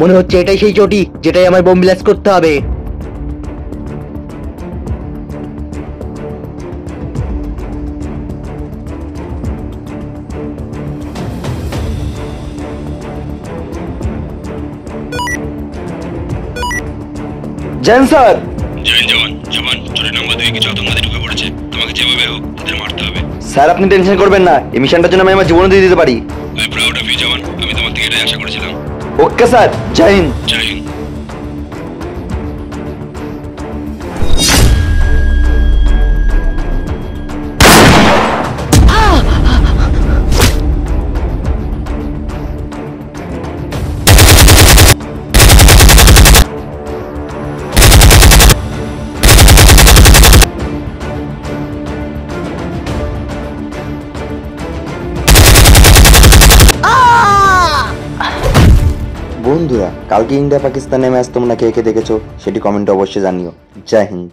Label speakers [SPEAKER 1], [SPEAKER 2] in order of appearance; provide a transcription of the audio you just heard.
[SPEAKER 1] মনে হচ্ছে এটাই সেই চটি যেটাই আমায় বোম ব্লাস্ট করতে হবে।
[SPEAKER 2] জেন স্যার।
[SPEAKER 3] জয়েন জওয়ান জওয়ান চোরের নাম্বার 2 কিছু আতঙ্কবাদী ঢুকে পড়েছে, তোমাকে যেভাবে হোক তাদের মারতে হবে।
[SPEAKER 2] স্যার আপনি টেনশন করবেন না, এই মিশনটার জন্য আমি আমার জীবন দিয়ে দিতে পারি।
[SPEAKER 3] আই প্রাউড অফ ইউ জওয়ান, আমি তোমার থেকে এটাই আশা করেছিলাম।
[SPEAKER 2] ওকে স্যার, জয় হিন্দ।
[SPEAKER 3] জয় হিন্দ।
[SPEAKER 2] বন্ধুরা, কালকে ইন্ডিয়া পাকিস্তানের ম্যাচ তোমরা কে কে দেখেছো সেটি কমেন্টে অবশ্যই জানিও। জয় হিন্দ।